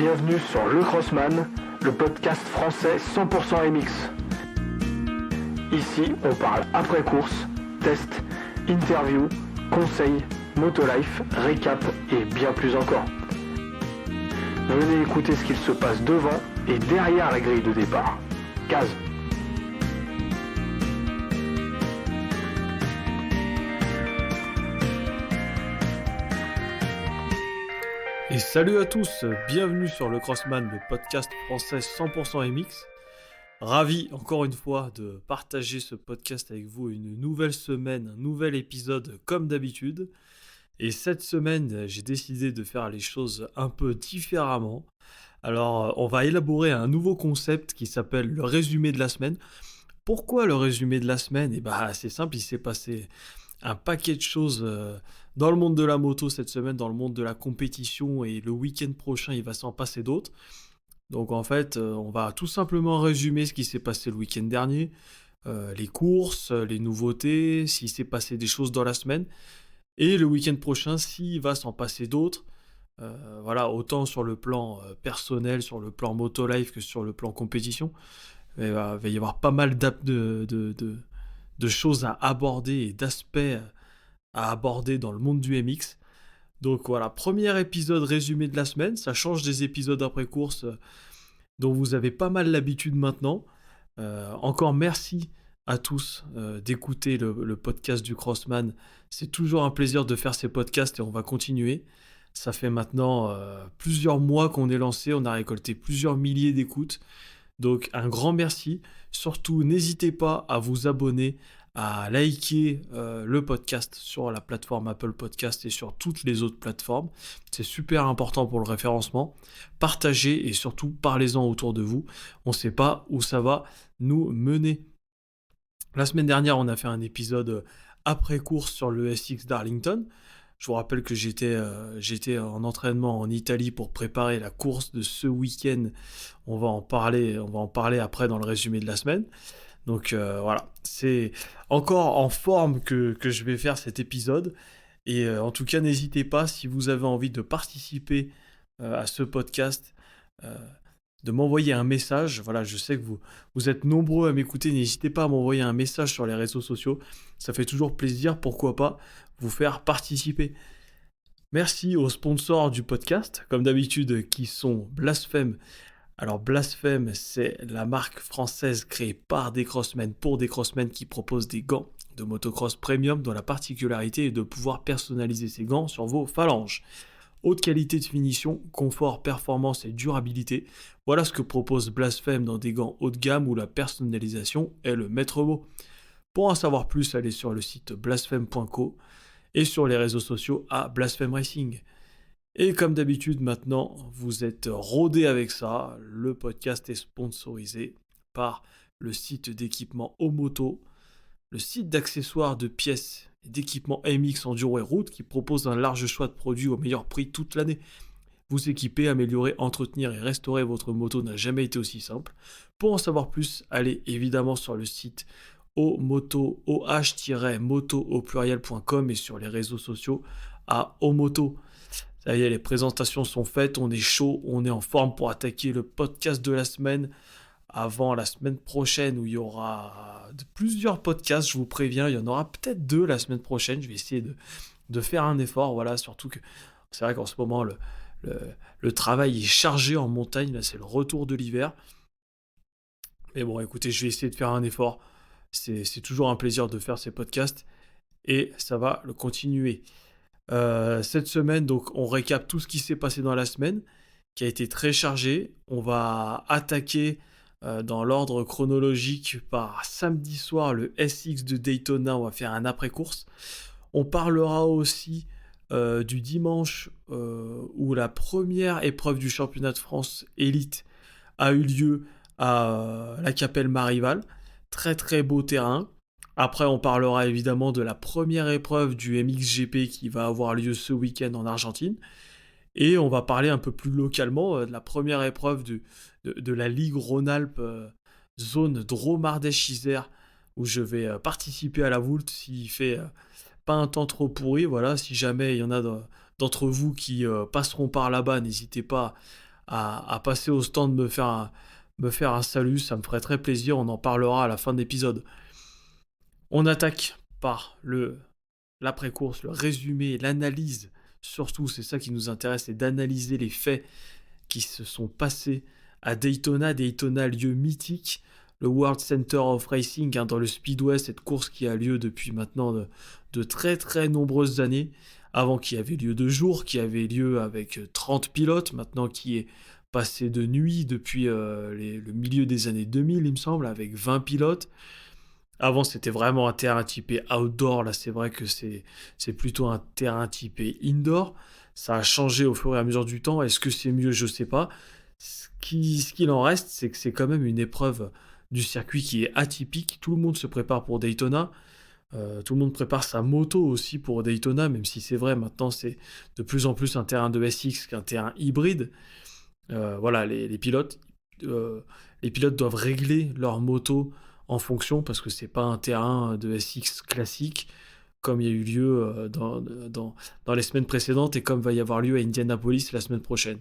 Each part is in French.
Bienvenue sur Le Crossman, le podcast français 100% MX. Ici, on parle après-course, tests, interviews, conseils, motolife, récap et bien plus encore. Venez écouter ce qu'il se passe devant et derrière la grille de départ. Case. Et salut à tous, bienvenue sur Le Crossman, le podcast français 100% MX. Ravi encore une fois de partager ce podcast avec vous, une nouvelle semaine, un nouvel épisode comme d'habitude. Et cette semaine, j'ai décidé de faire les choses un peu différemment. Alors, on va élaborer un nouveau concept qui s'appelle le résumé de la semaine. Pourquoi le résumé de la semaine ? C'est simple, il s'est passé un paquet de choses dans le monde de la moto cette semaine, dans le monde de la compétition, et le week-end prochain, il va s'en passer d'autres. Donc en fait, on va tout simplement résumer ce qui s'est passé le week-end dernier, les courses, les nouveautés, s'il s'est passé des choses dans la semaine, et le week-end prochain, s'il va s'en passer d'autres. Voilà, autant sur le plan personnel, sur le plan motolife que sur le plan compétition. Il va y avoir pas mal de choses à aborder et d'aspects à aborder dans le monde du MX. Donc voilà, premier épisode résumé de la semaine, ça change des épisodes après course dont vous avez pas mal l'habitude maintenant. Encore merci à tous d'écouter le podcast du Crossman. C'est toujours un plaisir de faire ces podcasts et on va continuer. Ça fait maintenant plusieurs mois qu'on est lancé, on a récolté plusieurs milliers d'écoutes. Donc un grand merci. Surtout, n'hésitez pas à vous abonner, à liker le podcast sur la plateforme Apple Podcast et sur toutes les autres plateformes. C'est super important pour le référencement. Partagez et surtout parlez-en autour de vous. On ne sait pas où ça va nous mener. La semaine dernière, on a fait un épisode après-course sur le SX d'Arlington. Je vous rappelle que j'étais en entraînement en Italie pour préparer la course de ce week-end. On va en parler après dans le résumé de la semaine. Donc voilà, c'est encore en forme que je vais faire cet épisode. Et en tout cas, n'hésitez pas, si vous avez envie de participer à ce podcast, de m'envoyer un message. Voilà, je sais que vous êtes nombreux à m'écouter. N'hésitez pas à m'envoyer un message sur les réseaux sociaux. Ça fait toujours plaisir, pourquoi pas, vous faire participer. Merci aux sponsors du podcast, comme d'habitude, qui sont Blasphème. Alors Blasphème, c'est la marque française créée par des crossmen pour des crossmen qui proposent des gants de motocross premium dont la particularité est de pouvoir personnaliser ces gants sur vos phalanges. Haute qualité de finition, confort, performance et durabilité, voilà ce que propose Blasphème dans des gants haut de gamme où la personnalisation est le maître mot. Pour en savoir plus, allez sur le site blasphème.co et sur les réseaux sociaux à Blasphème Racing. Et comme d'habitude, maintenant, vous êtes rodés avec ça. Le podcast est sponsorisé par le site d'équipement Omoto, le site d'accessoires de pièces et d'équipements MX Enduro et Route qui propose un large choix de produits au meilleur prix toute l'année. Vous équiper, améliorer, entretenir et restaurer votre moto n'a jamais été aussi simple. Pour en savoir plus, allez évidemment sur le site omoto, oh-moto au pluriel.com et sur les réseaux sociaux à Omoto. Ça y est, les présentations sont faites, on est chaud, on est en forme pour attaquer le podcast de la semaine avant la semaine prochaine où il y aura plusieurs podcasts, je vous préviens, il y en aura peut-être 2 la semaine prochaine, je vais essayer de faire un effort, voilà, surtout que c'est vrai qu'en ce moment le travail est chargé en montagne, là c'est le retour de l'hiver. Mais bon, écoutez, je vais essayer de faire un effort, c'est toujours un plaisir de faire ces podcasts et ça va le continuer. Cette semaine, donc, on récap tout ce qui s'est passé dans la semaine, qui a été très chargé. On va attaquer dans l'ordre chronologique par samedi soir le SX de Daytona. On va faire un après-course. On parlera aussi du dimanche où la première épreuve du championnat de France Élite a eu lieu à la Capelle Marival. Très très beau terrain. Après, on parlera évidemment de la première épreuve du MXGP qui va avoir lieu ce week-end en Argentine. Et on va parler un peu plus localement de la première épreuve de la Ligue Rhône-Alpes zone Drôme-Ardèche-Isère où je vais participer à la Voulte s'il fait pas un temps trop pourri. Voilà, si jamais il y en a d'entre vous qui passeront par là-bas, n'hésitez pas à passer au stand me faire un salut, ça me ferait très plaisir, on en parlera à la fin de l'épisode. On attaque par l'après-course, le résumé, l'analyse, surtout c'est ça qui nous intéresse, c'est d'analyser les faits qui se sont passés à Daytona, lieu mythique, le World Center of Racing dans le Speedway, cette course qui a lieu depuis maintenant de très très nombreuses années, avant qui avait lieu de jour, qui avait lieu avec 30 pilotes, maintenant qui est passé de nuit depuis le milieu des années 2000 il me semble, avec 20 pilotes. Avant, c'était vraiment un terrain typé outdoor. Là, c'est vrai que c'est plutôt un terrain typé indoor. Ça a changé au fur et à mesure du temps. Est-ce que c'est mieux? Je sais pas. Ce qu'il en reste, c'est que c'est quand même une épreuve du circuit qui est atypique. Tout le monde se prépare pour Daytona. Tout le monde prépare sa moto aussi pour Daytona, même si c'est vrai, maintenant, c'est de plus en plus un terrain de SX qu'un terrain hybride. Voilà, les pilotes doivent régler leur moto en fonction parce que c'est pas un terrain de SX classique comme il y a eu lieu dans les semaines précédentes et comme va y avoir lieu à Indianapolis la semaine prochaine.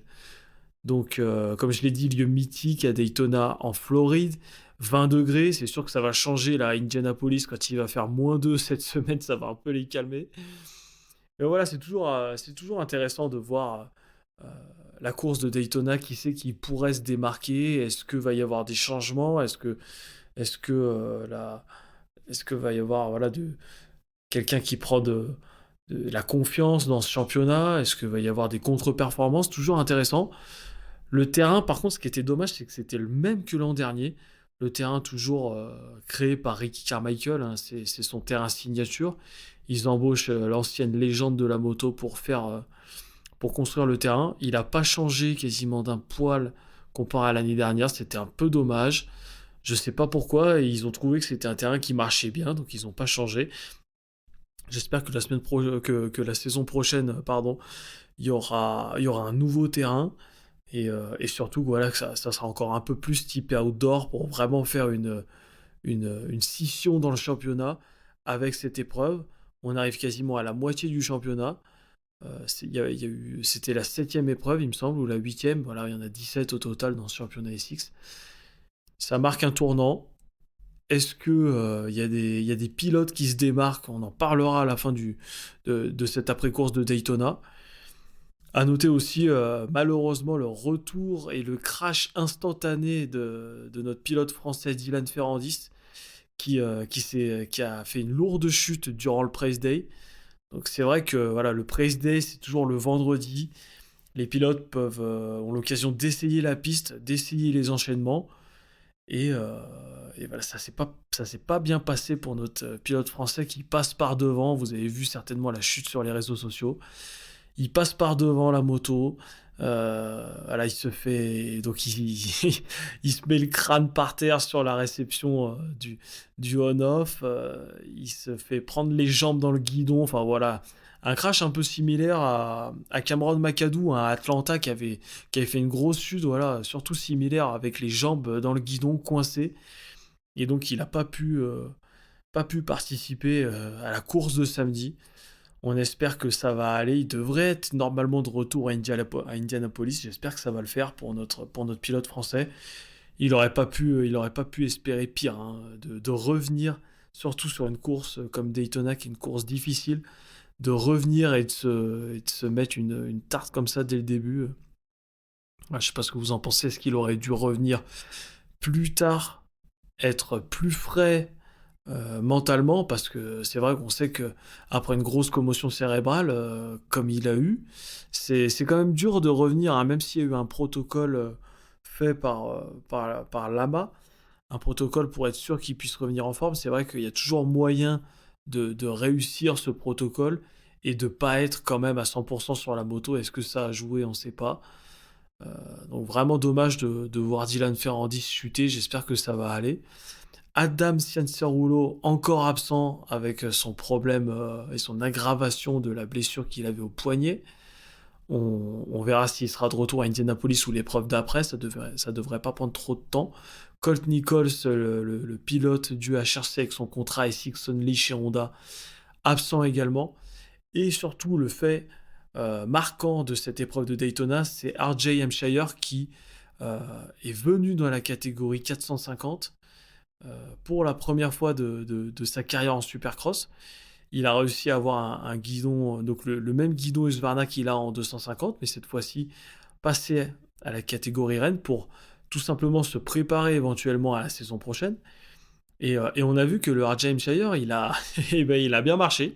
Donc, comme je l'ai dit, lieu mythique à Daytona en Floride, 20 degrés, c'est sûr que ça va changer là à Indianapolis quand il va faire -2 cette semaine, ça va un peu les calmer. Mais voilà, c'est toujours intéressant de voir euh, la course de Daytona, qui sait qui pourrait se démarquer, est-ce que va y avoir des changements, est-ce que, est-ce que va y avoir voilà, quelqu'un qui prend de la confiance dans ce championnat, est-ce que va y avoir des contre-performances, toujours intéressant. Le terrain, par contre, ce qui était dommage, c'est que c'était le même que l'an dernier. Le terrain toujours créé par Ricky Carmichael, hein, c'est son terrain signature. Ils embauchent l'ancienne légende de la moto pour construire le terrain. Il n'a pas changé quasiment d'un poil comparé à l'année dernière. C'était un peu dommage. Je sais pas pourquoi. Ils ont trouvé que c'était un terrain qui marchait bien, donc ils n'ont pas changé. J'espère que que la saison prochaine, pardon, il y aura un nouveau terrain. Et surtout voilà, que ça sera encore un peu plus typé outdoor pour vraiment faire une scission dans le championnat avec cette épreuve. On arrive quasiment à la moitié du championnat. C'était la 7e épreuve, il me semble, ou la 8e. Voilà, il y en a 17 au total dans ce championnat SX. Ça marque un tournant. Est-ce que il y a des pilotes qui se démarquent? On en parlera à la fin de cette après-course de Daytona. À noter aussi, malheureusement, le retour et le crash instantané de notre pilote français Dylan Ferrandis, qui a fait une lourde chute durant le Praise Day. Donc c'est vrai que voilà, le Praise Day, c'est toujours le vendredi. Les pilotes ont l'occasion d'essayer la piste, d'essayer les enchaînements. Et voilà, ça s'est pas bien passé pour notre pilote français qui passe par devant. Vous avez vu certainement la chute sur les réseaux sociaux. Il passe par devant la moto. Voilà, il se fait. Donc, il se met le crâne par terre sur la réception du on-off. Il se fait prendre les jambes dans le guidon. Enfin, voilà. Un crash un peu similaire à Cameron McAdoo, à Atlanta, qui avait fait une grosse chute. Voilà, surtout similaire avec les jambes dans le guidon coincées. Et donc, il n'a pas pu participer à la course de samedi. On espère que ça va aller. Il devrait être normalement de retour à Indianapolis. J'espère que ça va le faire pour notre pilote français. Il aurait pas pu espérer pire, hein, de revenir, surtout sur une course comme Daytona, qui est une course difficile, de revenir et de se mettre une tarte comme ça dès le début. Je sais pas ce que vous en pensez. Est-ce qu'il aurait dû revenir plus tard, être plus frais mentalement, parce que c'est vrai qu'on sait que après une grosse commotion cérébrale comme il a eu, c'est quand même dur de revenir, hein, même s'il y a eu un protocole fait par l'AMA, un protocole pour être sûr qu'il puisse revenir en forme. C'est vrai qu'il y a toujours moyen de réussir ce protocole et de pas être quand même à 100% sur la moto. Est-ce que ça a joué? On sait pas. Donc vraiment dommage de voir Dylan Ferrandis chuter. J'espère que ça va aller. Adam Cianciarulo, encore absent avec son problème et son aggravation de la blessure qu'il avait au poignet. On verra s'il sera de retour à Indianapolis ou l'épreuve d'après, ça devrait pas prendre trop de temps. Colt Nichols, le pilote du HRC avec son contrat SX Only chez Honda, absent également. Et surtout le fait marquant de cette épreuve de Daytona, c'est RJ Hampshire qui est venu dans la catégorie 450 pour la première fois de sa carrière en Supercross. Il a réussi à avoir un guidon, donc le même guidon Husqvarna qu'il a en 250, mais cette fois-ci passer à la catégorie Rennes pour tout simplement se préparer éventuellement à la saison prochaine. Et on a vu que le RJ Hampshire, eh ben, il a bien marché.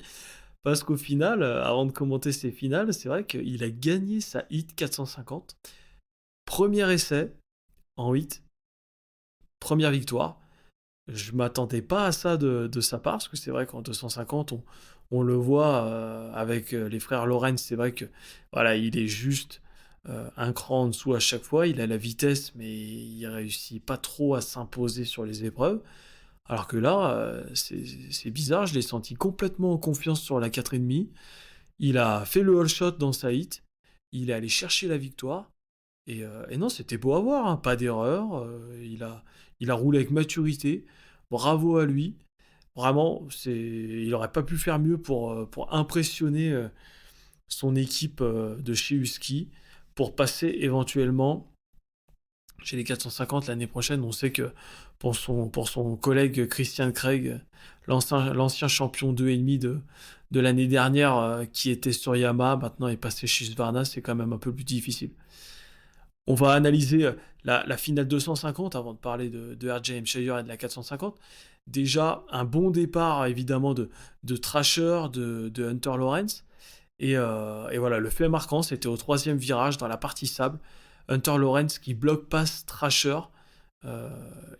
Parce qu'au final, avant de commenter ses finales, c'est vrai qu'il a gagné sa hit 450. Premier essai en hit, première victoire. Je m'attendais pas à ça de sa part, parce que c'est vrai qu'en 250, on le voit avec les frères Lawrence, c'est vrai que voilà, il est juste un cran en dessous à chaque fois. Il a la vitesse, mais il réussit pas trop à s'imposer sur les épreuves. Alors que là, c'est bizarre, je l'ai senti complètement en confiance sur la 4,5. Il a fait le all shot dans sa hit, il est allé chercher la victoire. Et non, c'était beau à voir, hein, pas d'erreur. Il a roulé avec maturité. Bravo à lui. Vraiment, il n'aurait pas pu faire mieux pour impressionner son équipe de chez Husky, pour passer éventuellement chez les 450 l'année prochaine. On sait que pour son collègue Christian Craig, l'ancien champion 2,5 de l'année dernière, qui était sur Yamaha, maintenant est passé chez Husqvarna, c'est quand même un peu plus difficile. On va analyser la finale 250 avant de parler de RJ Hampshire et de la 450. Déjà, un bon départ évidemment de Thrasher, de Hunter Lawrence. Et voilà, le fait marquant, c'était au troisième virage dans la partie sable. Hunter Lawrence qui bloque passe Thrasher euh,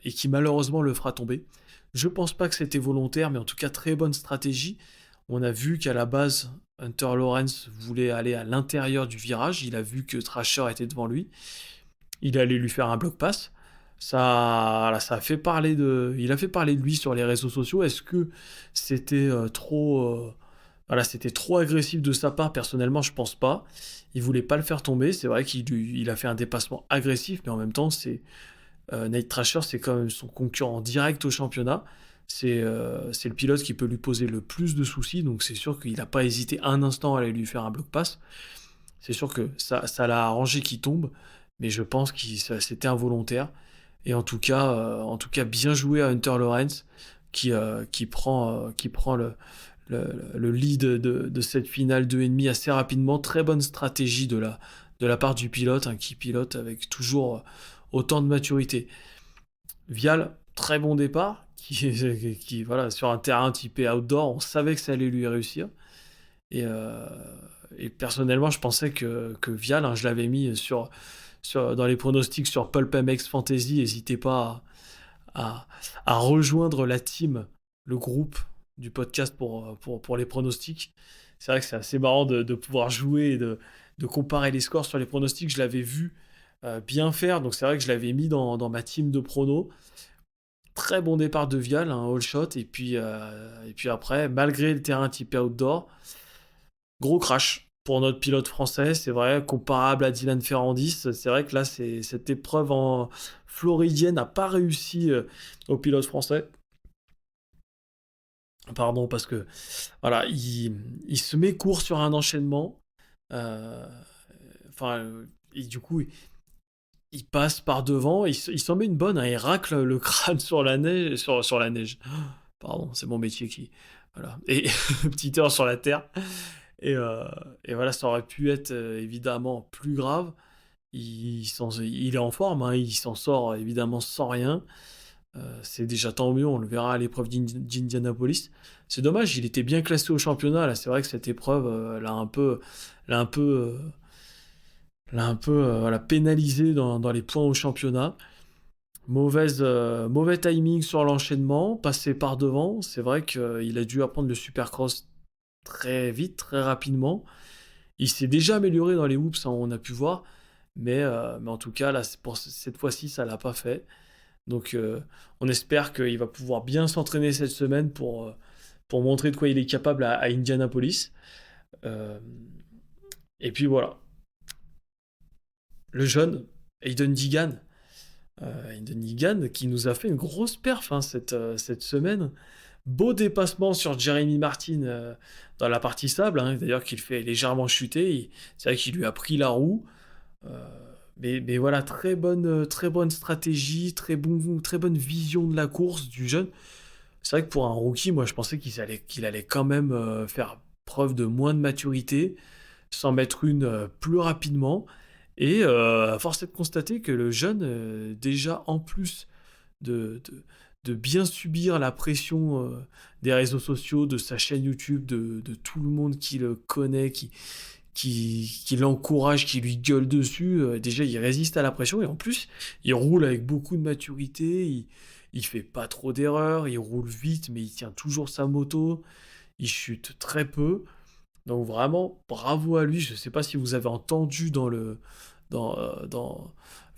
et qui malheureusement le fera tomber. Je pense pas que c'était volontaire, mais en tout cas très bonne stratégie. On a vu qu'à la base, Hunter Lawrence voulait aller à l'intérieur du virage. Il a vu que Thrasher était devant lui. Il est allé lui faire un bloc pass. Ça a fait parler il a fait parler de lui sur les réseaux sociaux. Est-ce que c'était c'était trop agressif de sa part? Personnellement, je pense pas. Il voulait pas le faire tomber. C'est vrai qu'il a fait un dépassement agressif, mais en même temps, Nate Thrasher, c'est quand même son concurrent direct au championnat. C'est le pilote qui peut lui poser le plus de soucis, donc c'est sûr qu'il n'a pas hésité un instant à aller lui faire un bloc pass. C'est sûr que ça l'a arrangé qu'il tombe, mais je pense que c'était involontaire. Et en tout cas, bien joué à Hunter Lawrence qui prend le lead de cette finale 2,5 assez rapidement. Très bonne stratégie de la part du pilote, hein, qui pilote avec toujours autant de maturité. Vial, très bon départ, voilà, sur un terrain typé outdoor, on savait que ça allait lui réussir. Et, euh, et personnellement, je pensais que Vial, hein, je l'avais mis dans les pronostics sur Pulp MX Fantasy. N'hésitez pas à rejoindre la team, le groupe du podcast pour les pronostics. C'est vrai que c'est assez marrant de pouvoir jouer et de comparer les scores sur les pronostics. Je l'avais vu bien faire, donc c'est vrai que je l'avais mis dans ma team de pronos. Très bon départ de Vial, un all shot, et puis après, malgré le terrain typé outdoor, gros crash pour notre pilote français. C'est vrai, comparable à Dylan Ferrandis. C'est vrai que là, cette épreuve en floridienne n'a pas réussi au pilote français. Pardon, parce que voilà, il se met court sur un enchaînement. euh, et du coup, il passe par devant, il s'en met une bonne, hein, il racle le crâne sur la neige, sur la neige. Pardon, c'est mon métier qui. Voilà. Et petite heure sur la terre. Et voilà, ça aurait pu être évidemment plus grave. Il est en forme, hein, il s'en sort évidemment sans rien. C'est déjà tant mieux, on le verra à l'épreuve d'Indianapolis. C'est dommage, il était bien classé au championnat. Là, c'est vrai que cette épreuve l'a un peu, voilà, pénalisé dans les points au championnat. Mauvais timing sur l'enchaînement, passé par devant. C'est vrai qu'il a dû apprendre le supercross très vite, très rapidement. Il s'est déjà amélioré dans les whoops, hein, on a pu voir. Mais en tout cas, là, pour cette fois-ci, ça l'a pas fait. Donc, on espère qu'il va pouvoir bien s'entraîner cette semaine pour montrer de quoi il est capable à Indianapolis. Euh, et puis voilà. Le jeune, Hayden Digan. Hayden Digan qui nous a fait une grosse perf, hein, cette semaine. Beau dépassement sur Jeremy Martin dans la partie sable, hein, d'ailleurs qu'il fait légèrement chuter. C'est vrai qu'il lui a pris la roue. Euh, mais voilà, très bonne stratégie, très bonne vision de la course du jeune. C'est vrai que pour un rookie, moi je pensais qu'il allait quand même faire preuve de moins de maturité, s'en mettre une plus rapidement. Et à force est de constater que le jeune, déjà en plus de bien subir la pression des réseaux sociaux, de sa chaîne YouTube, de tout le monde qui le connaît, qui l'encourage, qui lui gueule dessus, déjà il résiste à la pression et en plus il roule avec beaucoup de maturité, il fait pas trop d'erreurs, il roule vite mais il tient toujours sa moto, il chute très peu. Donc vraiment bravo à lui. Je sais pas si vous avez entendu dans, euh, dans,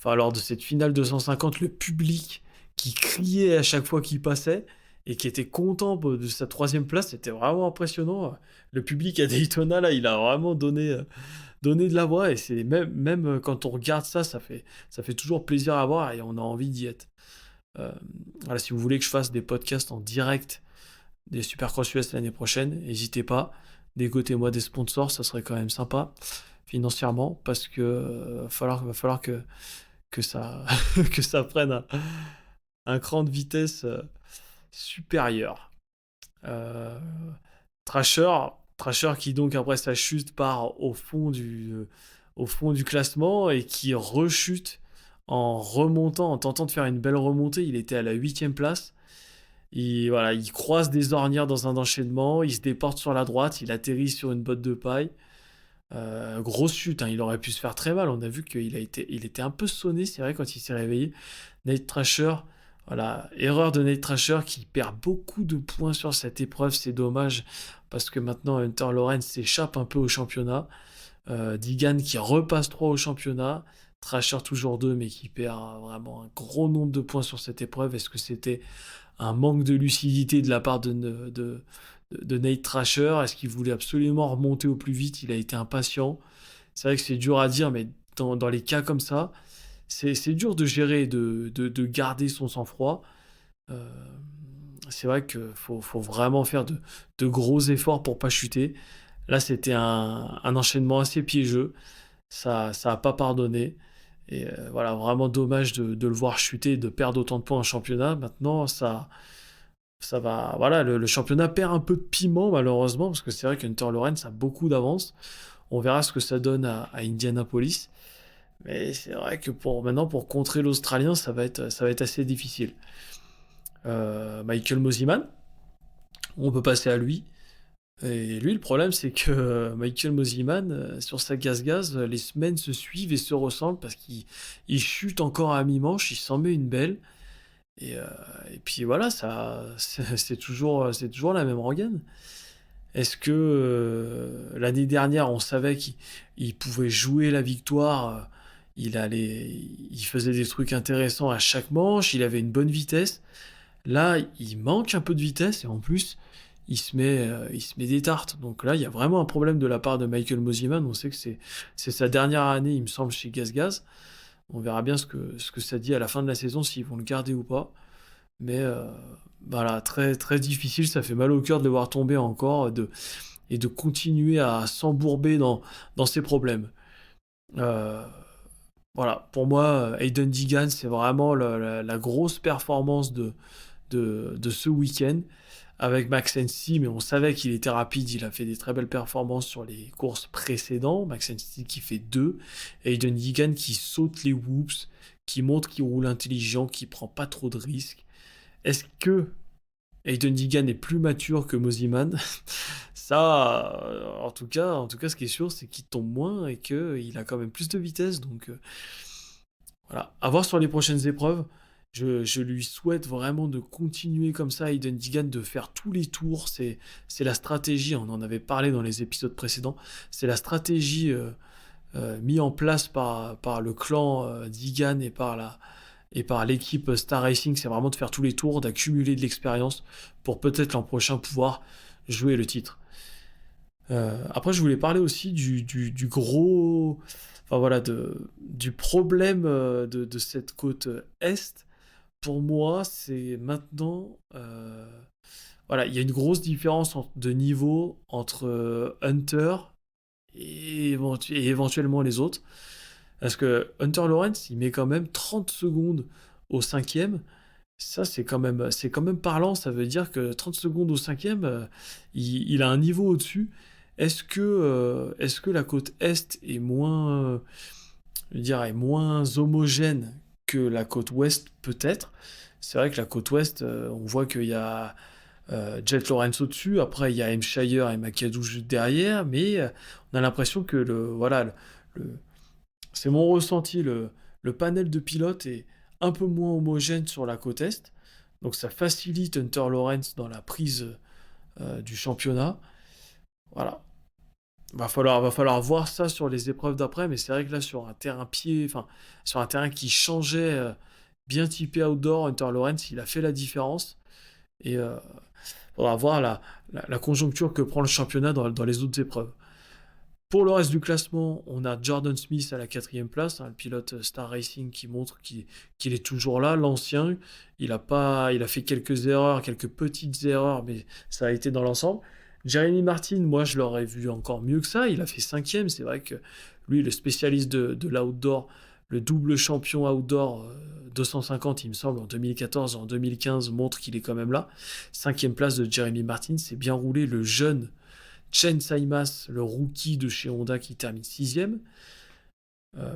lors de cette finale 250 le public qui criait à chaque fois qu'il passait et qui était content de sa troisième place. C'était vraiment impressionnant. Le public à Daytona, là, il a vraiment donné de la voix. Et c'est même quand on regarde ça, ça fait toujours plaisir à voir et on a envie d'y être. Euh, voilà, si vous voulez que je fasse des podcasts en direct des Supercross US l'année prochaine, n'hésitez pas. Dégotez-moi des sponsors, ça serait quand même sympa financièrement parce que va falloir que ça, que ça prenne un cran de vitesse supérieur. Euh, Trasher qui donc après sa chute part au fond du classement et qui rechute en remontant, en tentant de faire une belle remontée. Il était à la 8e place. Voilà, il croise des ornières dans un enchaînement, il se déporte sur la droite, il atterrit sur une botte de paille. Grosse chute, hein, il aurait pu se faire très mal. On a vu il était un peu sonné, c'est vrai, quand il s'est réveillé. Nate Thrasher, voilà, erreur de Nate Thrasher qui perd beaucoup de points sur cette épreuve. C'est dommage parce que maintenant Hunter Lawrence s'échappe un peu au championnat. Digan qui repasse 3 au championnat. Thrasher toujours 2 mais qui perd vraiment un gros nombre de points sur cette épreuve. Est-ce que c'était un manque de lucidité de la part de Nate Thrasher? Est-ce qu'il voulait absolument remonter au plus vite? Il a été impatient. C'est vrai que c'est dur à dire, mais dans les cas comme ça, c'est dur de gérer, de garder son sang-froid. Euh, c'est vrai qu'il faut vraiment faire de gros efforts pour pas chuter. Là, c'était un enchaînement assez piégeux. Ça a pas pardonné. Et voilà, vraiment dommage de le voir chuter, de perdre autant de points en championnat. Maintenant, ça va. Voilà, le championnat perd un peu de piment, malheureusement, parce que c'est vrai qu'Hunter Lawrence a beaucoup d'avance. On verra ce que ça donne à Indianapolis. Mais c'est vrai que maintenant, pour contrer l'Australien, ça va être assez difficile. Michael Mosiman, on peut passer à lui. Et lui, le problème, c'est que Michael Mosiman, sur sa gaz-gaz, les semaines se suivent et se ressemblent parce qu'il chute encore à mi-manche, il s'en met une belle. Et, euh, et puis voilà, c'est toujours la même rengaine. Est-ce que l'année dernière, on savait qu'il pouvait jouer la victoire, il faisait des trucs intéressants à chaque manche, il avait une bonne vitesse. Là, il manque un peu de vitesse et en plus, il se met des tartes. Donc là, il y a vraiment un problème de la part de Michael Mosiman. On sait que c'est sa dernière année, il me semble, chez Gaz Gaz. On verra bien ce que ça dit à la fin de la saison, s'ils vont le garder ou pas. Mais voilà, très, très difficile. Ça fait mal au cœur de le voir tomber encore et de continuer à s'embourber dans ses problèmes. Euh, voilà, pour moi, Hayden Digan, c'est vraiment la grosse performance de ce week-end avec Max Ensi, mais on savait qu'il était rapide, il a fait des très belles performances sur les courses précédentes. Max Ensi qui fait 2, Hayden Digan qui saute les whoops, qui montre qu'il roule intelligent, qui prend pas trop de risques. Est-ce que Hayden Digan est plus mature que Mosiman? Ça, en tout cas, ce qui est sûr, c'est qu'il tombe moins et qu'il a quand même plus de vitesse. Donc voilà, à voir sur les prochaines épreuves. Je lui souhaite vraiment de continuer comme ça, Hayden Digan, de faire tous les tours. C'est la stratégie, on en avait parlé dans les épisodes précédents. C'est la stratégie mise en place par le clan Digan et par l'équipe Star Racing. C'est vraiment de faire tous les tours, d'accumuler de l'expérience pour peut-être l'an prochain pouvoir jouer le titre. Après, je voulais parler aussi du gros, enfin voilà, du problème de cette côte est. Pour moi, c'est maintenant, voilà, il y a une grosse différence de niveau entre Hunter et éventuellement les autres. Parce que Hunter Lawrence, il met quand même 30 secondes au cinquième. Ça, c'est quand même parlant. Ça veut dire que 30 secondes au cinquième, il a un niveau au-dessus. Est-ce que la côte Est est moins, je dirais, moins homogène que la côte Ouest? Peut-être. C'est vrai que la côte Ouest, on voit qu'il y a Jet Lawrence au-dessus, après il y a M. Shire et McAdoo juste derrière, mais on a l'impression que le- c'est mon ressenti, le panel de pilotes est un peu moins homogène sur la côte Est, donc ça facilite Hunter Lawrence dans la prise du championnat. Voilà. Va falloir voir ça sur les épreuves d'après, mais c'est vrai que là, sur un terrain pied, enfin, sur un terrain qui changeait, bien typé outdoor, Hunter Lawrence, il a fait la différence. Et faudra voir la conjoncture que prend le championnat dans les autres épreuves. Pour le reste du classement, on a Jordan Smith à la 4e place, hein, le pilote Star Racing qui montre qu'il est toujours là, l'ancien. Il a fait quelques erreurs, quelques petites erreurs, mais ça a été dans l'ensemble. Jeremy Martin, moi je l'aurais vu encore mieux que ça, il a fait 5e. C'est vrai que lui, le spécialiste de l'outdoor, le double champion outdoor 250, il me semble, en 2014 et en 2015, montre qu'il est quand même là. 5e place de Jeremy Martin, c'est bien roulé. Le jeune Chen Saimas, le rookie de chez Honda, qui termine 6e.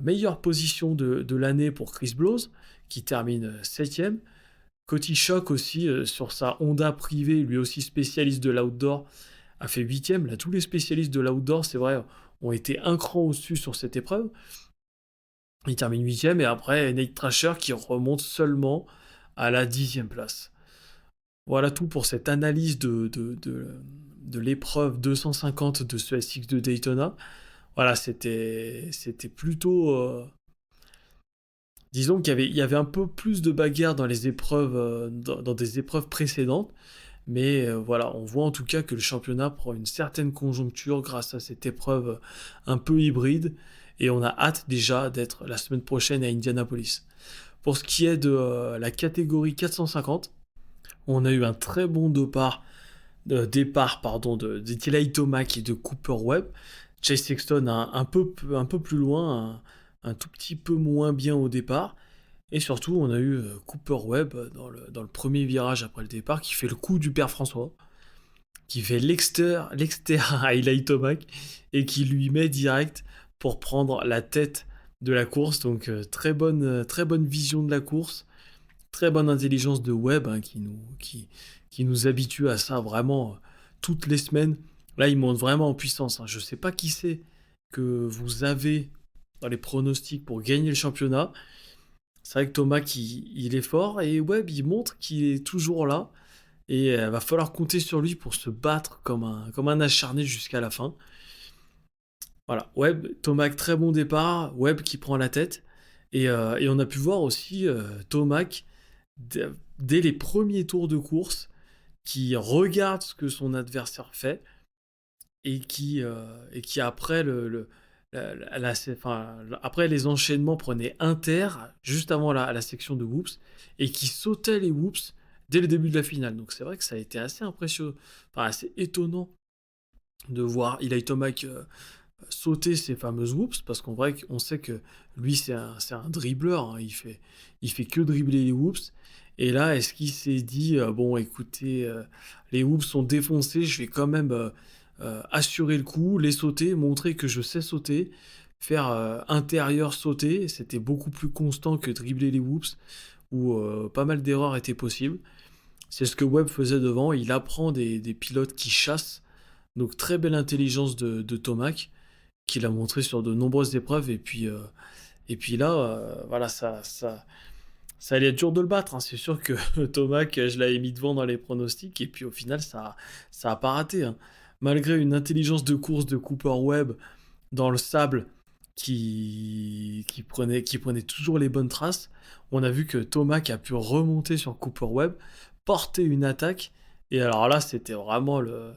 Meilleure position de l'année pour Chris Blose, qui termine 7e. Cody Schock aussi, sur sa Honda privée, lui aussi spécialiste de l'outdoor, a fait 8e. Là, tous les spécialistes de l'outdoor, c'est vrai, ont été un cran au-dessus sur cette épreuve. Il termine 8e, et après Nate Thrasher qui remonte seulement à la 10e place. Voilà tout pour cette analyse de l'épreuve 250 de ce SX de Daytona. Voilà, c'était plutôt... disons il y avait un peu plus de bagarre dans les épreuves, dans des épreuves précédentes. Mais voilà, on voit en tout cas que le championnat prend une certaine conjoncture grâce à cette épreuve un peu hybride. Et on a hâte déjà d'être la semaine prochaine à Indianapolis. Pour ce qui est de la catégorie 450, on a eu un très bon départ de Delay Tomac et de Cooper Webb. Chase Sexton un peu plus loin, un tout petit peu moins bien au départ. Et surtout, on a eu Cooper Webb dans le premier virage après le départ qui fait le coup du père François, qui fait l'exter à Eli Tomac et qui lui met direct pour prendre la tête de la course. Donc très bonne vision de la course, très bonne intelligence de Webb, hein, qui nous habitue à ça vraiment toutes les semaines. Là, il monte vraiment en puissance, hein. Je ne sais pas qui c'est que vous avez dans les pronostics pour gagner le championnat. C'est vrai que Thomas, il est fort, et Webb, il montre qu'il est toujours là. Et il va falloir compter sur lui pour se battre comme un acharné jusqu'à la fin. Voilà, Webb, Tomac, très bon départ. Webb qui prend la tête. Et on a pu voir aussi Tomac, dès les premiers tours de course, qui regarde ce que son adversaire fait et qui après après les enchaînements prenait inter juste avant la section de whoops et qui sautait les whoops dès le début de la finale. Donc c'est vrai que ça a été assez impressionnant, enfin assez étonnant de voir Eli Tomac sauter ces fameuses whoops, parce qu'on sait que lui c'est un dribbleur, hein. Il fait que dribbler les whoops. Et là, est-ce qu'il s'est dit bon, écoutez, les whoops sont défoncés, je vais quand même assurer le coup, les sauter, montrer que je sais sauter, faire intérieur sauter. C'était beaucoup plus constant que dribbler les whoops, où pas mal d'erreurs étaient possibles. C'est ce que Webb faisait devant. Il apprend des pilotes qui chassent. Donc très belle intelligence de Tomac, qu'il a montré sur de nombreuses épreuves. Et puis là, voilà, ça allait être dur de le battre, hein. C'est sûr que Tomac, je l'avais mis devant dans les pronostics, et puis au final, ça a pas raté, hein. Malgré une intelligence de course de Cooper Webb dans le sable qui prenait toujours les bonnes traces, on a vu que Tomac a pu remonter sur Cooper Webb, porter une attaque, et alors là, c'était vraiment le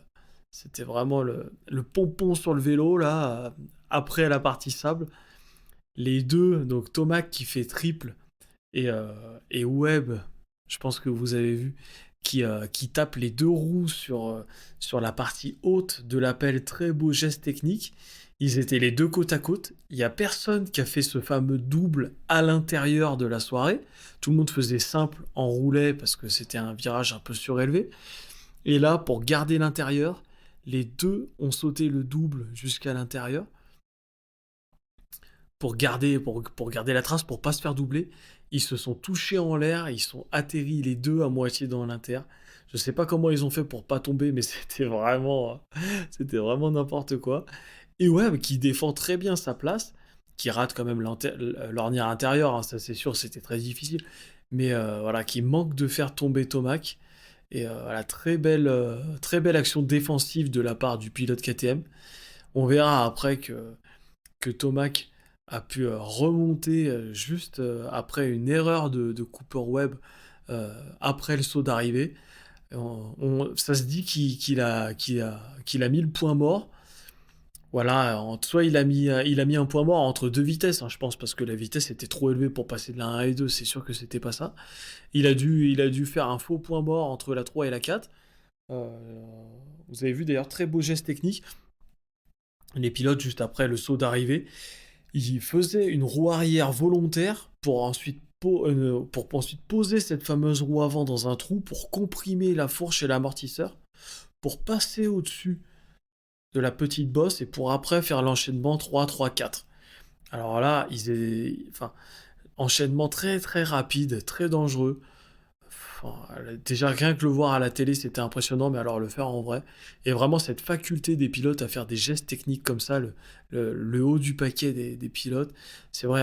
pompon sur le vélo, là, après la partie sable. Les deux, donc Tomac qui fait triple, et Webb, je pense que vous avez vu, qui tape les deux roues sur la partie haute de la pelle. Très beau geste technique. Ils étaient les deux côte à côte. Il n'y a personne qui a fait ce fameux double à l'intérieur de la soirée. Tout le monde faisait simple, enroulait parce que c'était un virage un peu surélevé. Et là, pour garder l'intérieur, les deux ont sauté le double jusqu'à l'intérieur pour garder la trace, pour pas se faire doubler. Ils se sont touchés en l'air, ils sont atterris les deux à moitié dans l'inter. Je sais pas comment ils ont fait pour pas tomber, mais c'était vraiment n'importe quoi. Et ouais, qui défend très bien sa place, qui rate quand même l'ornière intérieure, hein, ça c'est sûr, c'était très difficile. Mais voilà, qui manque de faire tomber Tomac. Et voilà, très belle action défensive de la part du pilote KTM. On verra après que Tomac a pu remonter juste après une erreur de Cooper Webb après le saut d'arrivée. Ça se dit qu'il a mis le point mort. Voilà, soit il a mis un point mort entre deux vitesses, hein, je pense, parce que la vitesse était trop élevée pour passer de la 1 et 2, c'est sûr que c'était pas ça. Il a dû faire un faux point mort entre la 3 et la 4. Euh, Vous avez vu d'ailleurs, très beau geste technique. Les pilotes, juste après le saut d'arrivée, ils faisaient une roue arrière volontaire pour ensuite poser cette fameuse roue avant dans un trou pour comprimer la fourche et l'amortisseur, pour passer au-dessus de la petite bosse et pour après faire l'enchaînement 3-3-4. Alors là, enchaînement très très rapide, très dangereux. Enfin, déjà rien que le voir à la télé c'était impressionnant, mais alors le faire en vrai. Et vraiment cette faculté des pilotes à faire des gestes techniques comme ça, le haut du paquet des pilotes, c'est vrai,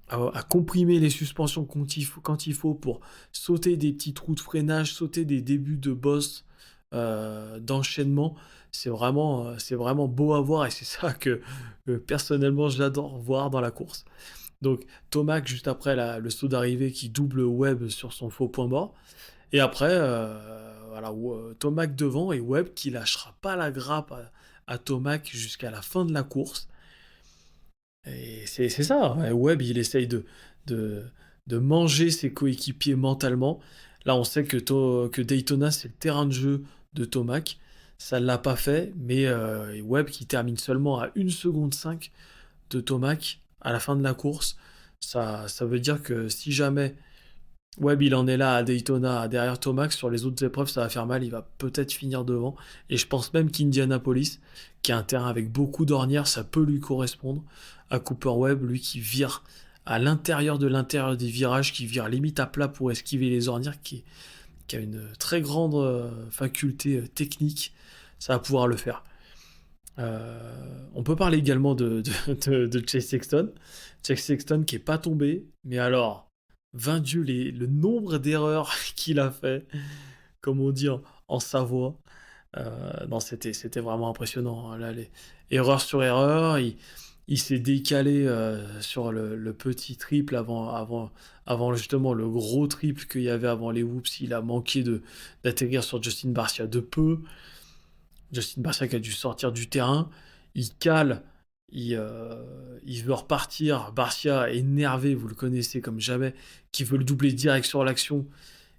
à comprimer les suspensions quand il faut pour sauter des petits trous de freinage, sauter des débuts de boss d'enchaînement. C'est vraiment beau à voir et c'est ça que personnellement j'adore voir dans la course. Donc Tomac juste après le saut d'arrivée qui double Webb sur son faux point mort. Et après, voilà, Tomac devant et Webb qui lâchera pas la grappe à Tomac jusqu'à la fin de la course. Et c'est ça, ouais, Webb il essaye de, de manger ses coéquipiers mentalement. Là on sait que Daytona c'est le terrain de jeu de Tomac. Ça ne l'a pas fait, mais Webb qui termine seulement à 1 seconde 5 de Tomac à la fin de la course. Ça veut dire que si jamais Webb il en est là à Daytona derrière Tomac, sur les autres épreuves ça va faire mal, il va peut-être finir devant. Et je pense même qu'Indianapolis, qui est un terrain avec beaucoup d'ornières, ça peut lui correspondre à Cooper Webb, lui qui vire à l'intérieur des virages, qui vire limite à plat pour esquiver les ornières, qui a une très grande faculté technique, ça va pouvoir le faire. On peut parler également de Chase Sexton. Chase Sexton qui est pas tombé, mais alors, 20 Dieu, le nombre d'erreurs qu'il a fait, comme on dit en Savoie. Non, c'était vraiment impressionnant, hein. Là, erreur sur erreur, il s'est décalé sur le petit triple avant justement le gros triple qu'il y avait avant les whoops. Il a manqué d'atterrir sur Justin Barcia de peu. Justin Barcia qui a dû sortir du terrain, il cale, il veut repartir. Barcia énervé, vous le connaissez comme jamais, qui veut le doubler direct sur l'action.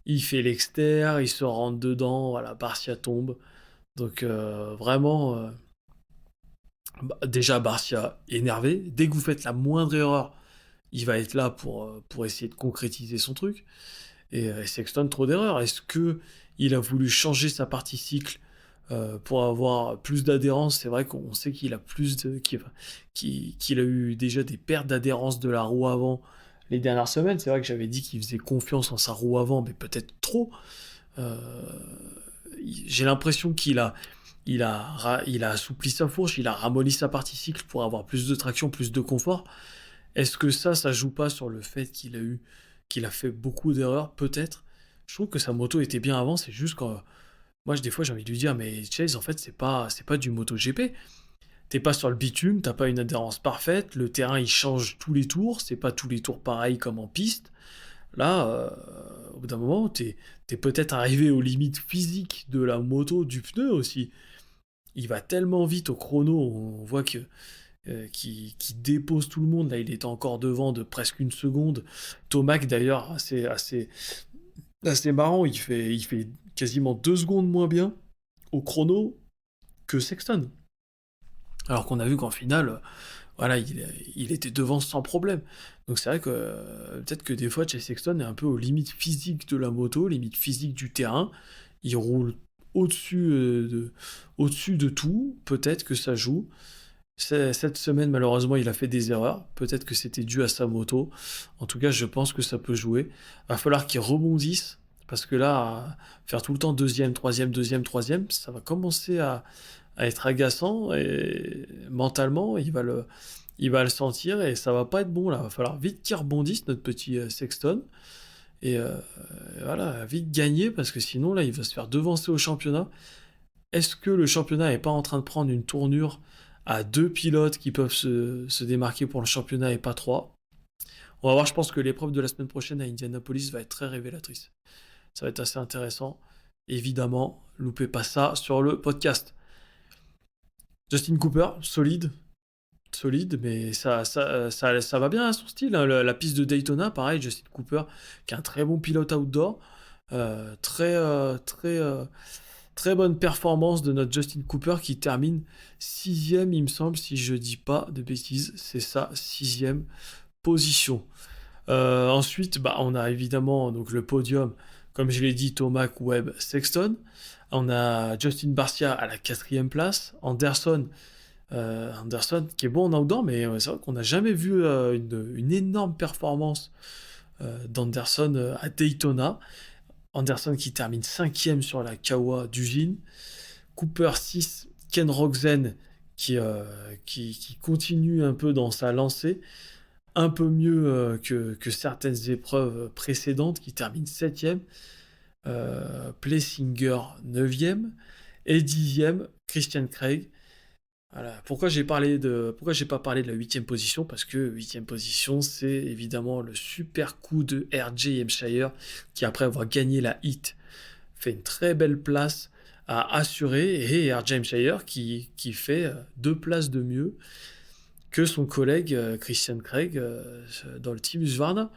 Il fait l'extérieur, il se rentre dedans, voilà, Barcia tombe. Donc vraiment, déjà Barcia énervé. Dès que vous faites la moindre erreur, il va être là pour essayer de concrétiser son truc. Et Sexton, trop d'erreurs. Est-ce que il a voulu changer sa partie cycle pour avoir plus d'adhérence? C'est vrai qu'on sait qu'il a qu'il a eu déjà des pertes d'adhérence de la roue avant les dernières semaines. C'est vrai que j'avais dit qu'il faisait confiance en sa roue avant, mais peut-être trop. Euh, j'ai l'impression il a assoupli sa fourche, il a ramolli sa partie cycle pour avoir plus de traction, plus de confort. Est-ce que ça joue pas sur le fait qu'il a fait beaucoup d'erreurs? Peut-être. Je trouve que sa moto était bien avant, c'est juste quand moi des fois j'ai envie de lui dire mais Chase en fait c'est pas du MotoGP. T'es pas sur le bitume, t'as pas une adhérence parfaite, le terrain il change tous les tours, c'est pas tous les tours pareils comme en piste. Là, au bout d'un moment, t'es peut-être arrivé aux limites physiques de la moto, du pneu aussi. Il va tellement vite au chrono, on voit qu'il dépose tout le monde. Là, il est encore devant de presque 1 seconde. Tomac, d'ailleurs, Là, c'est marrant, il fait quasiment 2 secondes moins bien au chrono que Sexton. Alors qu'on a vu qu'en finale, voilà, il était devant sans problème. Donc c'est vrai que peut-être que des fois, Chase Sexton est un peu aux limites physiques de la moto, limites physiques du terrain. Il roule au-dessus au-dessus de tout. Peut-être que ça joue. Cette semaine, malheureusement, il a fait des erreurs. Peut-être que c'était dû à sa moto. En tout cas, je pense que ça peut jouer. Va falloir qu'il rebondisse. Parce que là, faire tout le temps deuxième, troisième, ça va commencer à être agaçant. Et mentalement, il va le sentir et ça va pas être bon là. Va falloir vite qu'il rebondisse, notre petit Sexton. Et voilà, vite gagner parce que sinon, là, il va se faire devancer au championnat. Est-ce que le championnat est pas en train de prendre une tournure à 2 pilotes qui peuvent se démarquer pour le championnat et pas 3? On va voir, je pense que l'épreuve de la semaine prochaine à Indianapolis va être très révélatrice. Ça va être assez intéressant. Évidemment, loupez pas ça sur le podcast. Justin Cooper, solide, mais ça va bien à son style, hein. La piste de Daytona, pareil, Justin Cooper, qui est un très bon pilote outdoor. Très bonne performance de notre Justin Cooper qui termine sixième, il me semble, si je dis pas de bêtises. C'est ça, sixième position. Ensuite, on a évidemment donc, le podium, comme je l'ai dit, Tomac, Webb, Sexton. On a Justin Barcia à la 4e place. Anderson qui est bon en outdoor, mais c'est vrai qu'on n'a jamais vu une énorme performance d'Anderson à Daytona. Anderson qui termine 5e sur la Kawa d'Ugine. Cooper 6, Ken Rogzen qui continue un peu dans sa lancée. Un peu mieux que certaines épreuves précédentes, qui termine 7e. Plessinger 9e. Et 10e, Christian Craig. Voilà. Pourquoi j'ai pas parlé de la 8e position? Parce que 8e position, c'est évidemment le super coup de R.J. Hampshire, qui après avoir gagné la heat, fait une très belle place à assurer, et R.J. Hampshire qui fait 2 places de mieux que son collègue Christian Craig dans le team Husqvarna.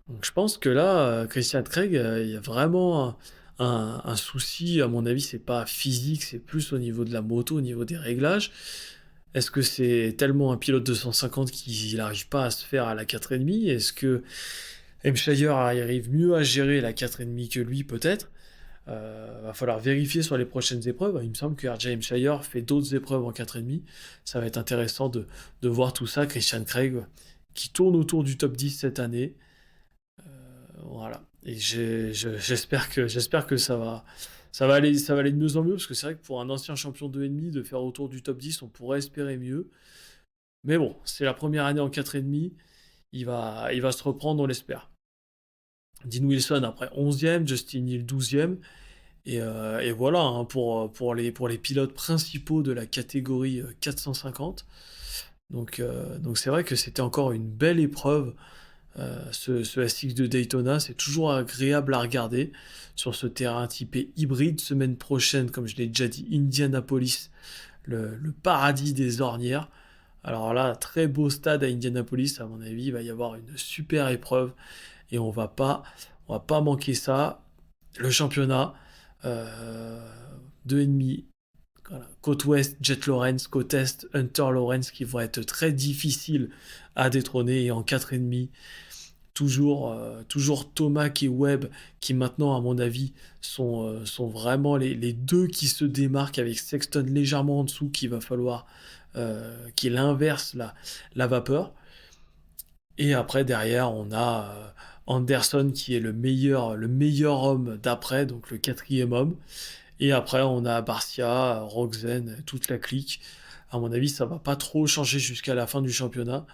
Donc je pense que là, Christian Craig, il y a vraiment un souci. À mon avis, c'est pas physique, c'est plus au niveau de la moto, au niveau des réglages. Est-ce que c'est tellement un pilote de 150 qu'il n'arrive pas à se faire à la 4,5? Est-ce que Hampshire arrive mieux à gérer la 4,5 que lui, peut-être? Va falloir vérifier sur les prochaines épreuves. Il me semble que R.J. Hampshire fait d'autres épreuves en 4,5. Ça va être intéressant de voir tout ça. Christian Craig qui tourne autour du top 10 cette année. Voilà. Et j'espère que ça va aller de mieux en mieux, parce que c'est vrai que pour un ancien champion 2,5, de faire autour du top 10, on pourrait espérer mieux. Mais bon, c'est la première année en 4,5. Il va se reprendre, on l'espère. Dean Wilson après 11e, Justin Hill 12e. Et voilà, hein, pour les pilotes principaux de la catégorie 450. Donc c'est vrai que c'était encore une belle épreuve, ce SX de Daytona. C'est toujours agréable à regarder sur ce terrain typé hybride. Semaine prochaine, comme je l'ai déjà dit, Indianapolis, le paradis des ornières. Alors là, très beau stade à Indianapolis, à mon avis, il va y avoir une super épreuve et on va pas manquer ça. Le championnat, 2,5. Voilà. Côte ouest, Jet Lawrence, côte est, Hunter Lawrence, qui vont être très difficiles à détrôner. Et en 4,5, toujours Tomac et Webb, qui maintenant, à mon avis, sont vraiment les deux qui se démarquent, avec Sexton légèrement en dessous, qu'il va falloir qu'il inverse la vapeur. Et après, derrière, on a Anderson, qui est le meilleur homme d'après, donc le 4e homme. Et après, on a Barcia, Rogzen, toute la clique. À mon avis, ça va pas trop changer jusqu'à la fin du championnat.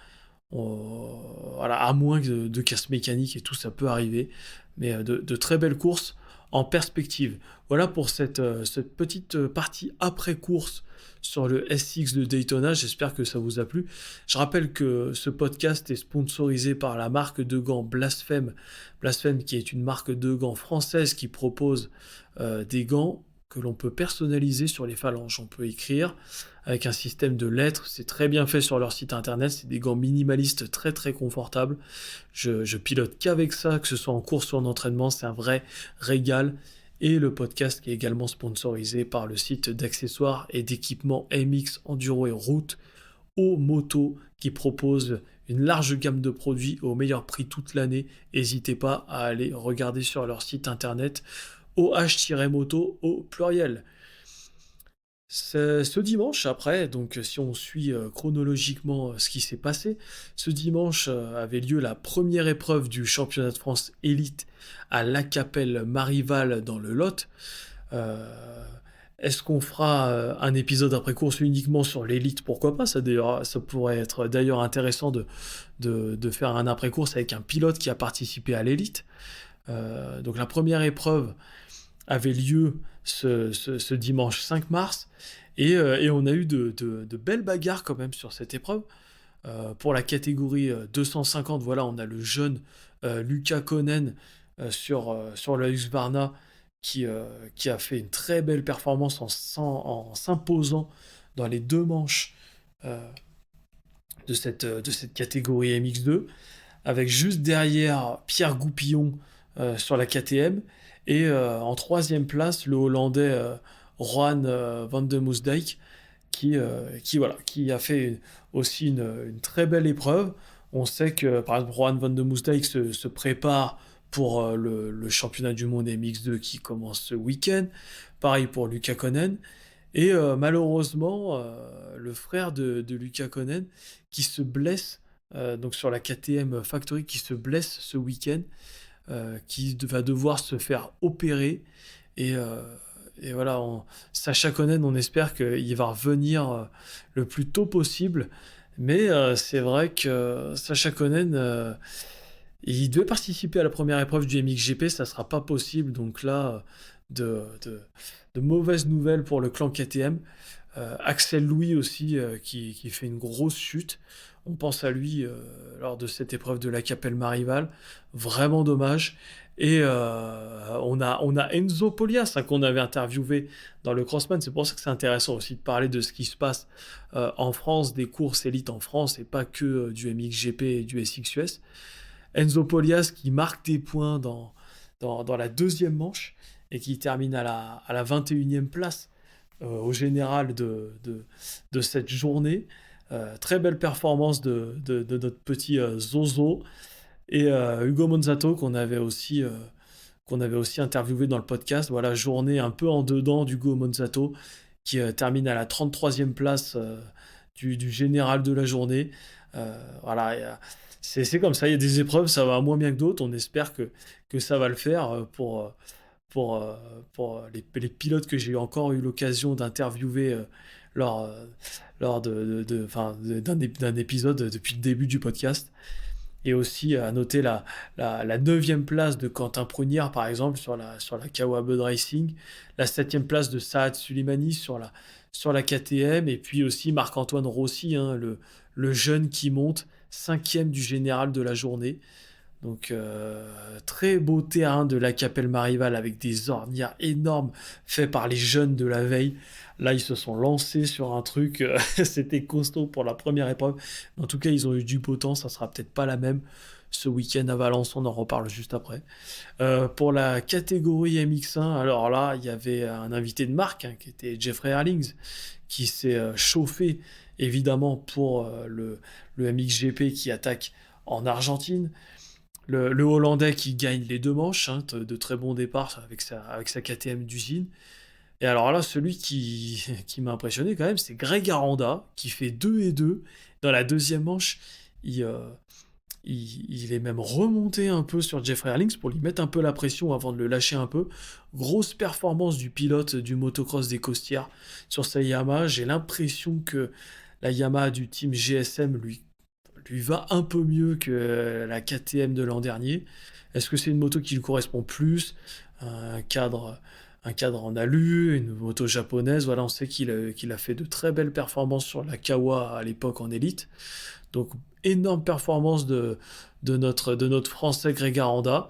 Voilà, à moins de casse mécanique et tout, ça peut arriver. Mais de très belles courses en perspective. Voilà pour cette petite partie après-course sur le SX de Daytona. J'espère que ça vous a plu. Je rappelle que ce podcast est sponsorisé par la marque de gants Blasphème. Blasphème, qui est une marque de gants française qui propose des gants que l'on peut personnaliser sur les phalanges. On peut écrire avec un système de lettres, c'est très bien fait sur leur site internet, c'est des gants minimalistes très très confortables. Je pilote qu'avec ça, que ce soit en course ou en entraînement, c'est un vrai régal. Et le podcast qui est également sponsorisé par le site d'accessoires et d'équipements MX Enduro et Route aux motos qui propose une large gamme de produits au meilleur prix toute l'année. N'hésitez pas à aller regarder sur leur site internet OH-moto au pluriel. Ce dimanche, après, donc si on suit chronologiquement ce qui s'est passé, ce dimanche avait lieu la première épreuve du championnat de France élite à La Capelle Marival dans le Lot. Est-ce qu'on fera un épisode après course uniquement sur l'élite? Pourquoi pas, ça pourrait être d'ailleurs intéressant de faire un après course avec un pilote qui a participé à l'élite. Donc la première épreuve avait lieu ce dimanche 5 mars et on a eu de belles bagarres quand même sur cette épreuve. Pour la catégorie 250, voilà, on a le jeune Luca Konen sur le Husqvarna qui a fait une très belle performance en s'imposant dans les deux manches de cette catégorie MX2, avec juste derrière Pierre Goupillon sur la KTM, et en troisième place, le Hollandais Rohan van de Moesdijk, qui a fait aussi une très belle épreuve. On sait que, par exemple, Rohan van de Moesdijk se prépare pour le championnat du monde MX2 qui commence ce week-end. Pareil pour Luca Konen. Et malheureusement, le frère de Luca Konen qui se blesse, donc sur la KTM Factory, qui se blesse ce week-end, qui va devoir se faire opérer. Et voilà, Sacha Konen, on espère qu'il va revenir le plus tôt possible. Mais c'est vrai que Sacha Konen, il devait participer à la première épreuve du MXGP, ça ne sera pas possible. Donc là, de mauvaises nouvelles pour le clan KTM. Axel Louis aussi, qui fait une grosse chute. On pense à lui lors de cette épreuve de la Capelle Marival. Vraiment dommage. Et on a Enzo Polias qu'on avait interviewé dans le Crossman. C'est pour ça que c'est intéressant aussi de parler de ce qui se passe en France, des courses élites en France, et pas que du MXGP et du SXUS. Enzo Polias qui marque des points dans la deuxième manche et qui termine à la 21e place au général de cette journée. Très belle performance de notre petit Zozo. Et Hugo Monzato qu'on avait aussi interviewé dans le podcast. Voilà, journée un peu en dedans d'Hugo Monzato qui termine à la 33e place du général de la journée. Voilà, c'est comme ça, il y a des épreuves, ça va moins bien que d'autres. On espère que ça va le faire pour les pilotes que j'ai encore eu l'occasion d'interviewer lors d'un épisode depuis le début du podcast. Et aussi à noter la 9e place de Quentin Prugnard, par exemple, sur la Kawa Bud Racing, la 7e place de Saad Sulimani sur la KTM, et puis aussi Marc-Antoine Rossi, hein, le jeune qui monte 5e du général de la journée. Donc très beau terrain de la Capelle Marival avec des ornières énormes faits par les jeunes de la veille. Là ils se sont lancés sur un truc, c'était costaud pour la première épreuve. Mais en tout cas ils ont eu du beau temps, ça sera peut-être pas la même ce week-end à Valence, on en reparle juste après. Pour la catégorie MX1, alors là il y avait un invité de marque hein, qui était Jeffrey Herlings, qui s'est chauffé évidemment pour le MXGP qui attaque en Argentine. Le Hollandais qui gagne les deux manches, hein, de très bons départs avec sa KTM d'usine. Et alors là, celui qui m'a impressionné quand même, c'est Greg Aranda, qui fait 2-2. Dans la deuxième manche, il est même remonté un peu sur Jeffrey Herlings pour lui mettre un peu la pression avant de le lâcher un peu. Grosse performance du pilote du motocross des Costières sur sa Yamaha. J'ai l'impression que la Yamaha du team GSM lui va un peu mieux que la KTM de l'an dernier. Est-ce que c'est une moto qui lui correspond plus? Un cadre en alu, une moto japonaise. Voilà, on sait qu'il a fait de très belles performances sur la Kawa à l'époque en élite. Donc, énorme performance de notre Français Greg Aranda.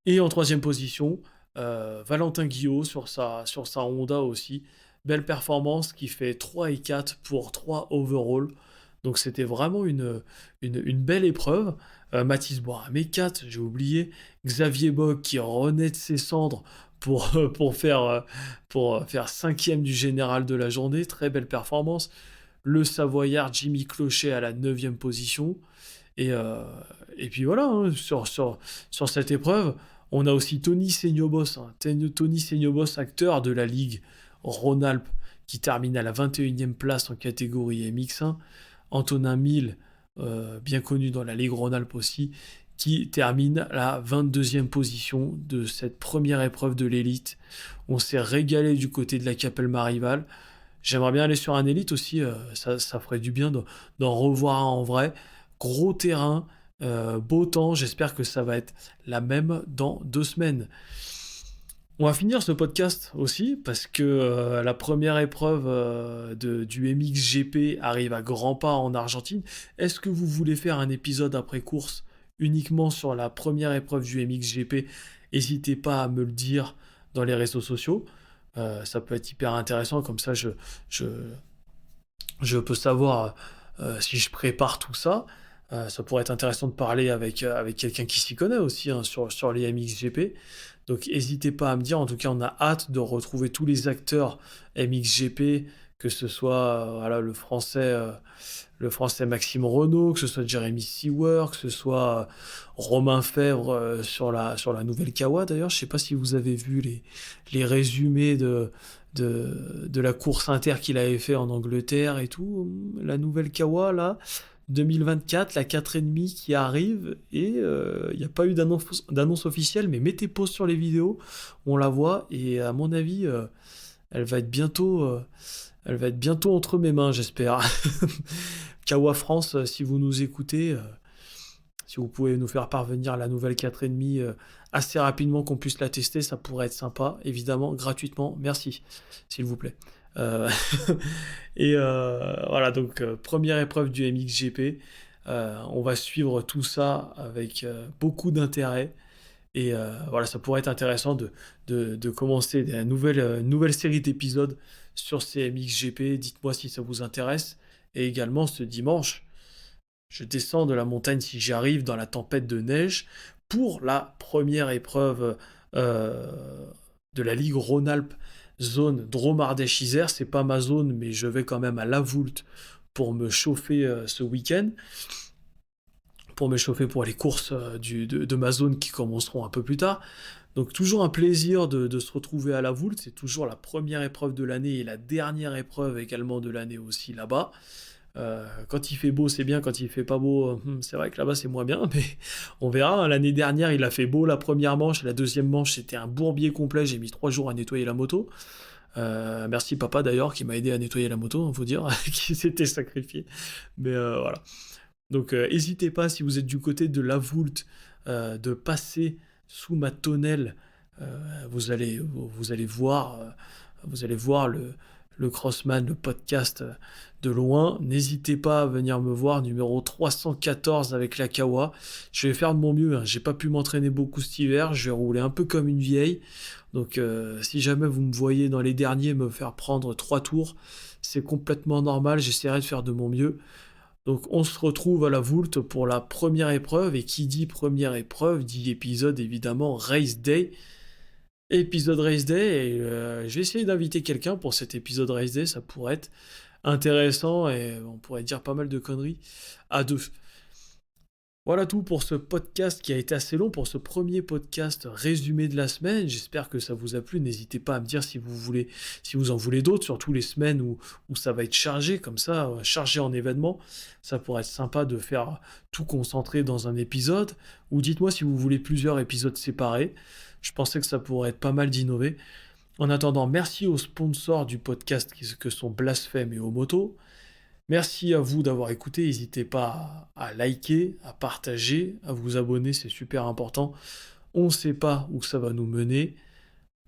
Et en troisième position, Valentin Guillot sur sa Honda aussi. Belle performance qui fait 3 et 4 pour 3 overall. Donc c'était vraiment une belle épreuve. Mathis Boiramé 4, j'ai oublié. Xavier Bock qui renaît de ses cendres pour, pour faire cinquième du général de la journée. Très belle performance. Le Savoyard Jimmy Clochet à la 9e position. Et puis voilà, hein, sur cette épreuve, on a aussi Tony Seignobos, Tony Seignobos, acteur de la Ligue Rhône-Alpes, qui termine à la 21e place en catégorie MX1. Antonin Mille, bien connu dans la Ligue Rhône-Alpes aussi, qui termine à la 22e position de cette première épreuve de l'élite. On s'est régalé du côté de la Capelle Marival. J'aimerais bien aller sur un élite aussi, ça ferait du bien d'en revoir un en vrai. Gros terrain, beau temps, j'espère que ça va être la même dans 2 semaines. On va finir ce podcast aussi parce que la première épreuve du MXGP arrive à grands pas en Argentine. Est-ce que vous voulez faire un épisode après course uniquement sur la première épreuve du MXGP? N'hésitez pas à me le dire dans les réseaux sociaux. Ça peut être hyper intéressant, comme ça je peux savoir si je prépare tout ça. Ça pourrait être intéressant de parler avec quelqu'un qui s'y connaît aussi, hein, sur les MXGP. Donc n'hésitez pas à me dire. En tout cas, on a hâte de retrouver tous les acteurs MXGP, que ce soit voilà, le français Maxime Renaud, que ce soit Jeremy Sewer, que ce soit Romain Fèvre sur la nouvelle Kawa. D'ailleurs, je ne sais pas si vous avez vu les résumés de la course inter qu'il avait fait en Angleterre et tout. La nouvelle Kawa, là, 2024, la 4,5 qui arrive, et il n'y a pas eu d'annonce officielle, mais mettez pause sur les vidéos, on la voit, et à mon avis, elle va être bientôt entre mes mains, j'espère. Kawa France, si vous nous écoutez, si vous pouvez nous faire parvenir la nouvelle 4,5 assez rapidement, qu'on puisse la tester, ça pourrait être sympa, évidemment, gratuitement, merci, s'il vous plaît. Voilà, donc première épreuve du MXGP. On va suivre tout ça avec beaucoup d'intérêt. Et voilà, ça pourrait être intéressant de commencer une nouvelle série d'épisodes sur ces MXGP. Dites-moi si ça vous intéresse. Et également, ce dimanche, je descends de la montagne si j'y arrive dans la tempête de neige pour la première épreuve de la Ligue Rhône-Alpes, zone Drôme-Ardèche-Isère. C'est pas ma zone, mais je vais quand même à La Voulte pour me chauffer ce week-end, pour me chauffer pour les courses de ma zone qui commenceront un peu plus tard. Donc toujours un plaisir de se retrouver à La Voulte. C'est toujours la première épreuve de l'année et la dernière épreuve également de l'année aussi là-bas. Quand il fait beau, c'est bien. Quand il fait pas beau, c'est vrai que là-bas c'est moins bien, mais on verra. L'année dernière, il a fait beau la première manche. La deuxième manche, c'était un bourbier complet. J'ai mis 3 jours à nettoyer la moto. Merci papa d'ailleurs qui m'a aidé à nettoyer la moto, faut dire, qui s'était sacrifié. Mais voilà. Donc n'hésitez pas, si vous êtes du côté de La Voulte, de passer sous ma tonnelle. Vous allez voir le Crossman, le podcast de loin. N'hésitez pas à venir me voir, numéro 314 avec la Kawa. Je vais faire de mon mieux, hein. J'ai pas pu m'entraîner beaucoup cet hiver, je vais rouler un peu comme une vieille. Donc si jamais vous me voyez dans les derniers me faire prendre 3 tours, c'est complètement normal, j'essaierai de faire de mon mieux. Donc on se retrouve à La Voulte pour la première épreuve, et qui dit première épreuve dit épisode évidemment Race Day. Épisode Race Day, et je vais essayer d'inviter quelqu'un pour cet épisode Race Day, ça pourrait être intéressant et on pourrait dire pas mal de conneries à deux. Voilà tout pour ce podcast qui a été assez long, pour ce premier podcast résumé de la semaine. J'espère que ça vous a plu. N'hésitez pas à me dire si vous en voulez d'autres, surtout les semaines où ça va être chargé, comme ça, chargé en événements. Ça pourrait être sympa de faire tout concentré dans un épisode. Ou dites-moi si vous voulez plusieurs épisodes séparés. Je pensais que ça pourrait être pas mal d'innover. En attendant, merci aux sponsors du podcast que sont Blasphème et Omoto. Merci à vous d'avoir écouté. N'hésitez pas à liker, à partager, à vous abonner, c'est super important. On ne sait pas où ça va nous mener.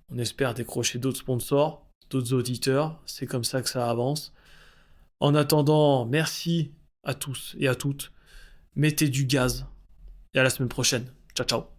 On espère décrocher d'autres sponsors, d'autres auditeurs. C'est comme ça que ça avance. En attendant, merci à tous et à toutes. Mettez du gaz. Et à la semaine prochaine. Ciao, ciao.